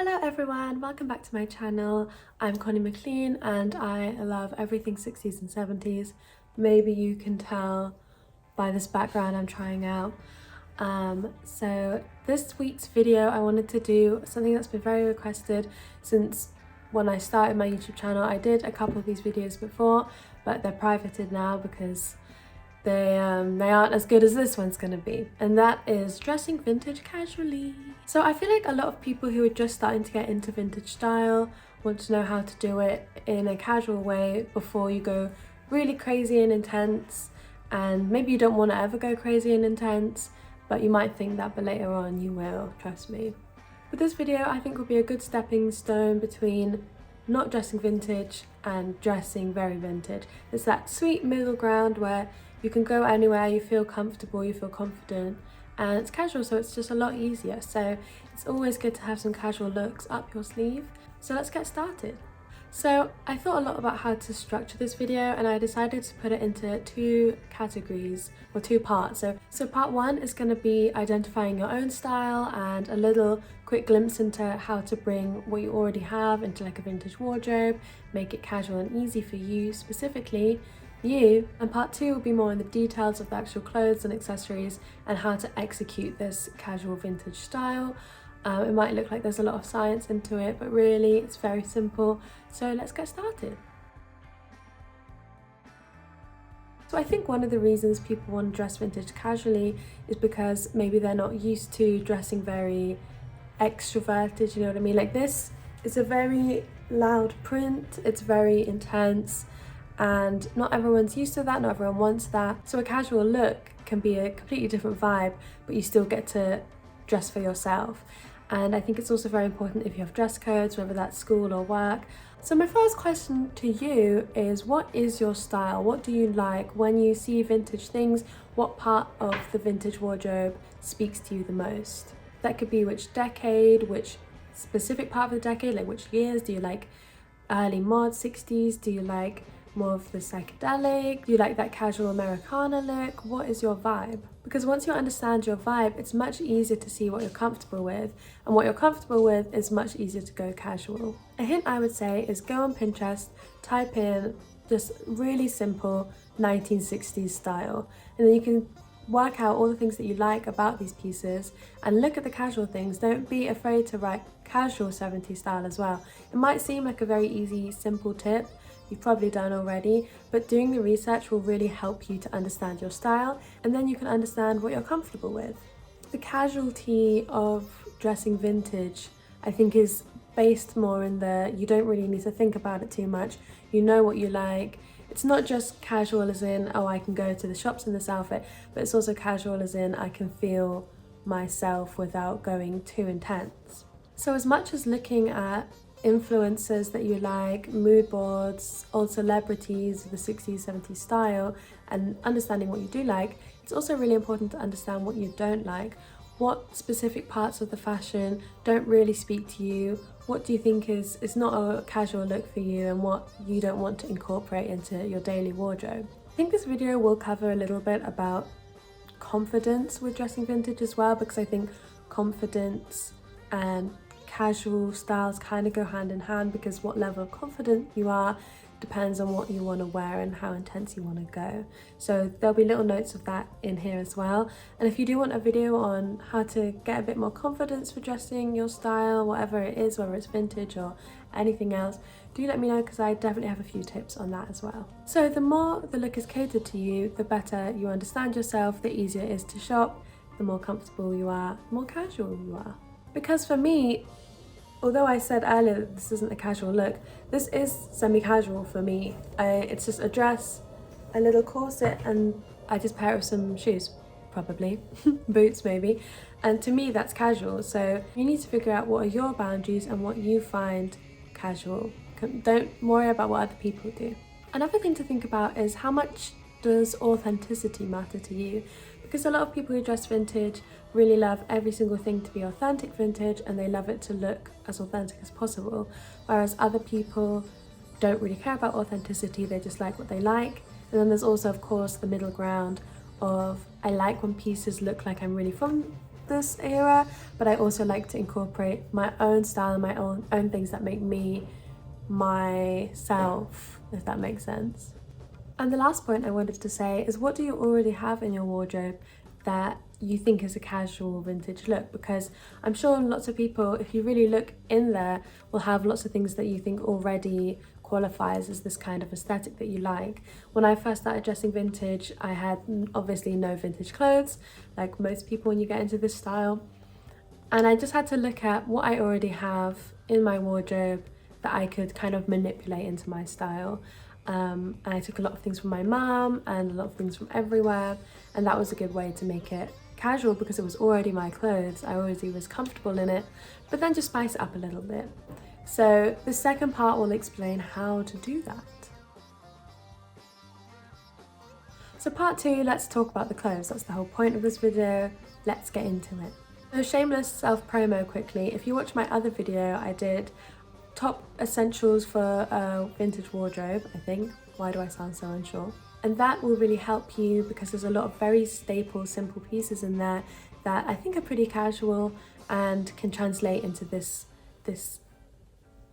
Hello everyone, welcome back to my channel. I'm Connie McLean and I love everything 60s and 70s. Maybe you can tell by this background I'm trying out. So this week's video I wanted to do something that's been very requested since when I started my YouTube channel. I did a couple of these videos before, but they're privated now because they aren't as good as this one's gonna be, and that is dressing vintage casually. So I feel like a lot of people who are just starting to get into vintage style want to know how to do it in a casual way before you go really crazy and intense, and maybe you don't want to ever go crazy and intense, but you might think that, but later on you will, trust me. But this video I think will be a good stepping stone between not dressing vintage and dressing very vintage. It's that sweet middle ground where you can go anywhere, you feel comfortable, you feel confident, and it's casual, so it's just a lot easier. So it's always good to have some casual looks up your sleeve. So let's get started. So I thought a lot about how to structure this video, and I decided to put it into two categories or two parts. So part one is going to be identifying your own style and a little quick glimpse into how to bring what you already have into like a vintage wardrobe, make it casual and easy for you specifically. And part two will be more in the details of the actual clothes and accessories and how to execute this casual vintage style. It might look like there's a lot of science into it, but really it's very simple. So let's get started. So I think one of the reasons people want to dress vintage casually is because maybe they're not used to dressing very extroverted, you know what I mean? Like, this is a very loud print, it's very intense, and not everyone's used to that, not everyone wants that. So a casual look can be a completely different vibe, but you still get to dress for yourself. And I think it's also very important if you have dress codes, whether that's school or work. So my first question to you is, what is your style? What do you like? When you see vintage things, what part of the vintage wardrobe speaks to you the most? That could be which decade, which specific part of the decade, like which years. Do you like early mod 60s? Do you like more of the psychedelic? Do you like that casual Americana look? What is your vibe? Because once you understand your vibe, it's much easier to see what you're comfortable with, and what you're comfortable with is much easier to go casual. A hint I would say is go on Pinterest, type in just really simple 1960s style, and then you can work out all the things that you like about these pieces and look at the casual things. Don't be afraid to write casual 70s style as well. It might seem like a very easy, simple tip, you've probably done already, but doing the research will really help you to understand your style, and then you can understand what you're comfortable with. The casualty of dressing vintage, I think, is based more in the, you don't really need to think about it too much. You know what you like. It's not just casual as in, oh, I can go to the shops in this outfit, but it's also casual as in, I can feel myself without going too intense. So as much as looking at influencers that you like, mood boards, old celebrities, the 60s, 70s style, and understanding what you do like, it's also really important to understand what you don't like. What specific parts of the fashion don't really speak to you? What do you think is not a casual look for you, and what you don't want to incorporate into your daily wardrobe? I think this video will cover a little bit about confidence with dressing vintage as well, because I think confidence and casual styles kind of go hand in hand, because what level of confident you are depends on what you want to wear and how intense you want to go. So there'll be little notes of that in here as well. And if you do want a video on how to get a bit more confidence for dressing your style, whatever it is, whether it's vintage or anything else, do let me know, because I definitely have a few tips on that as well. So the more the look is catered to you, the better you understand yourself, the easier it is to shop, the more comfortable you are, the more casual you are. Because for me, although I said earlier that this isn't a casual look, this is semi-casual for me. It's just a dress, a little corset, and I just pair it with some shoes, probably, boots maybe. And to me, that's casual. So you need to figure out what are your boundaries and what you find casual. Don't worry about what other people do. Another thing to think about is, how much does authenticity matter to you? Because a lot of people who dress vintage really love every single thing to be authentic vintage, and they love it to look as authentic as possible, whereas other people don't really care about authenticity, they just like what they like. And then there's also, of course, the middle ground of, I like when pieces look like I'm really from this era, but I also like to incorporate my own style and my own things that make me myself, if that makes sense. And the last point I wanted to say is, what do you already have in your wardrobe that you think is a casual vintage look? Because I'm sure lots of people, if you really look in there, will have lots of things that you think already qualifies as this kind of aesthetic that you like. When I first started dressing vintage, I had obviously no vintage clothes, like most people when you get into this style. And I just had to look at what I already have in my wardrobe that I could kind of manipulate into my style. And I took a lot of things from my mum and a lot of things from everywhere, and that was a good way to make it casual because it was already my clothes. I already was comfortable in it, but then just spice it up a little bit. So the second part will explain how to do that. So part 2, let's talk about the clothes. That's the whole point of this video. Let's get into it. So shameless self-promo quickly. If you watch my other video, I did top essentials for a vintage wardrobe, I think. Why do I sound so unsure? And that will really help you because there's a lot of very staple, simple pieces in there that I think are pretty casual and can translate into this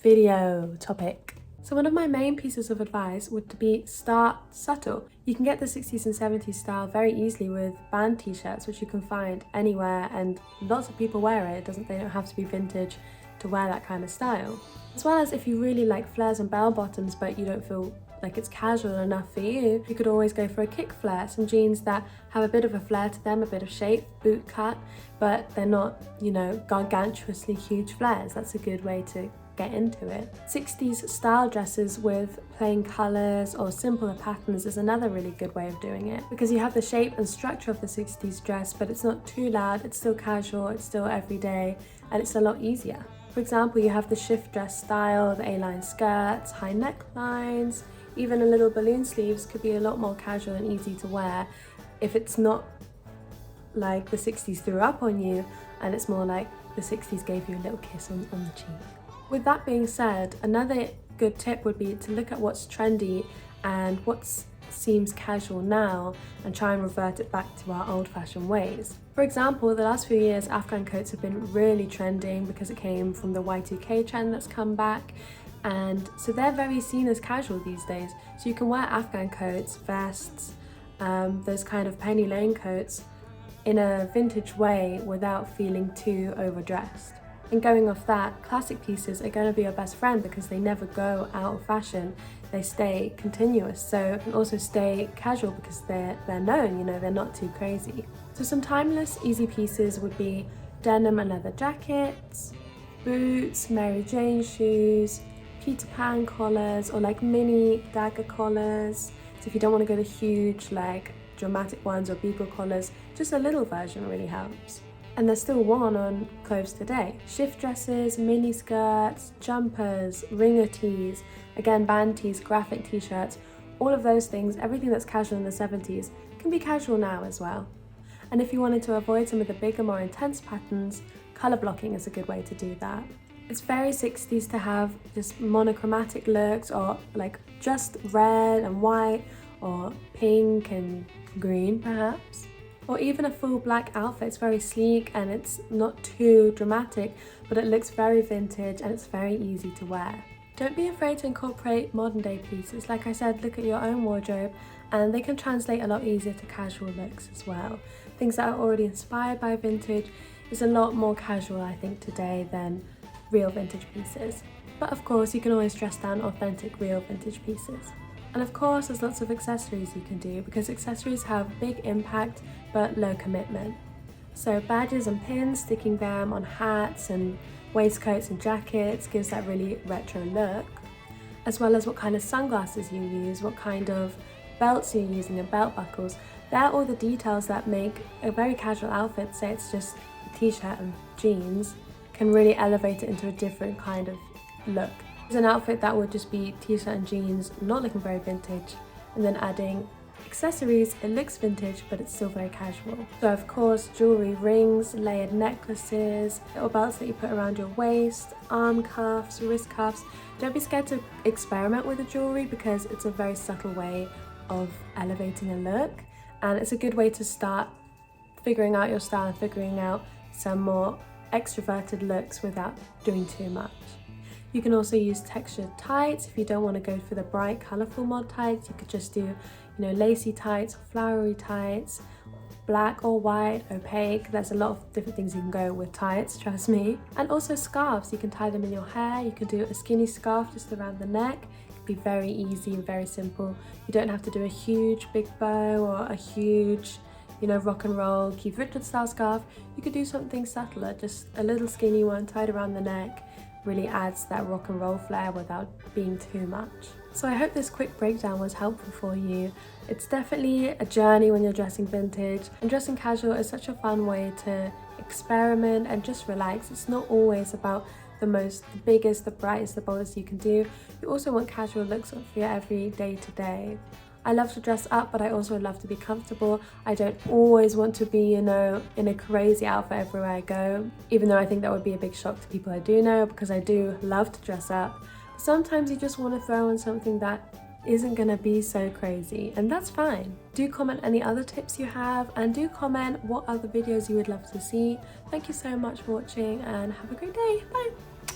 video topic. So one of my main pieces of advice would be start subtle. You can get the 60s and 70s style very easily with band t-shirts, which you can find anywhere, and lots of people wear it. They don't have to be vintage to wear that kind of style. As well as if you really like flares and bell bottoms but you don't feel like it's casual enough for you, you could always go for a kick flare, some jeans that have a bit of a flare to them, a bit of shape, boot cut, but they're not, you know, gargantuously huge flares. That's a good way to get into it. 60s style dresses with plain colours or simpler patterns is another really good way of doing it, because you have the shape and structure of the 60s dress, but it's not too loud, it's still casual, it's still everyday, and it's a lot easier. For example, you have the shift dress style, the A-line skirts, high necklines, even a little balloon sleeves could be a lot more casual and easy to wear if it's not like the 60s threw up on you and it's more like the 60s gave you a little kiss on the cheek. With that being said, another good tip would be to look at what's trendy and what seems casual now and try and revert it back to our old-fashioned ways. For example, the last few years Afghan coats have been really trending because it came from the Y2K trend that's come back, and so they're very seen as casual these days. So you can wear Afghan coats, vests, those kind of penny lane coats in a vintage way without feeling too overdressed. And going off that, classic pieces are going to be your best friend because they never go out of fashion. They stay continuous, so and also stay casual because they're known, you know, they're not too crazy. So some timeless, easy pieces would be denim and leather jackets, boots, Mary Jane shoes, Peter Pan collars, or like mini dagger collars. So if you don't want to go the huge, like dramatic ones or beagle collars, just a little version really helps. And they're still worn on clothes today. Shift dresses, mini skirts, jumpers, ringer tees, again band tees, graphic t-shirts, all of those things, everything that's casual in the 70s can be casual now as well. And if you wanted to avoid some of the bigger, more intense patterns, colour blocking is a good way to do that. It's very 60s to have just monochromatic looks, or like just red and white, or pink and green perhaps. Or even a full black outfit. It's very sleek and it's not too dramatic, but it looks very vintage and it's very easy to wear. Don't be afraid to incorporate modern day pieces. Like I said, look at your own wardrobe and they can translate a lot easier to casual looks as well. Things that are already inspired by vintage is a lot more casual, I think, today than real vintage pieces. But of course, you can always dress down authentic, real vintage pieces. And of course, there's lots of accessories you can do because accessories have big impact but low commitment. So badges and pins, sticking them on hats and waistcoats and jackets gives that really retro look, as well as what kind of sunglasses you use, what kind of belts you're using and belt buckles. They're all the details that make a very casual outfit, say it's just a t-shirt and jeans, can really elevate it into a different kind of look. It's an outfit that would just be t-shirt and jeans, not looking very vintage, and then adding accessories, it looks vintage but it's still very casual. So of course, jewelry, rings, layered necklaces, little belts that you put around your waist, arm cuffs, wrist cuffs. Don't be scared to experiment with the jewelry because it's a very subtle way of elevating a look, and it's a good way to start figuring out your style and figuring out some more extroverted looks without doing too much. You can also use textured tights. If you don't want to go for the bright, colourful mod tights, you could just do, you know, lacy tights, flowery tights, black or white, opaque. There's a lot of different things you can go with tights, trust me. And also scarves, you can tie them in your hair. You can do a skinny scarf just around the neck. It can be very easy and very simple. You don't have to do a huge big bow or a huge, you know, rock and roll Keith Richards style scarf. You could do something subtler, just a little skinny one tied around the neck. Really adds that rock and roll flair without being too much. So I hope this quick breakdown was helpful for you. It's definitely a journey when you're dressing vintage, and dressing casual is such a fun way to experiment and just relax. It's not always about the biggest, the brightest, the boldest you can do. You also want casual looks for your every day to day. I love to dress up, but I also love to be comfortable. I don't always want to be, you know, in a crazy outfit everywhere I go, even though I think that would be a big shock to people I do know, because I do love to dress up. But sometimes you just want to throw on something that isn't going to be so crazy, and that's fine. Do comment any other tips you have, and do comment what other videos you would love to see. Thank you so much for watching, and have a great day. Bye!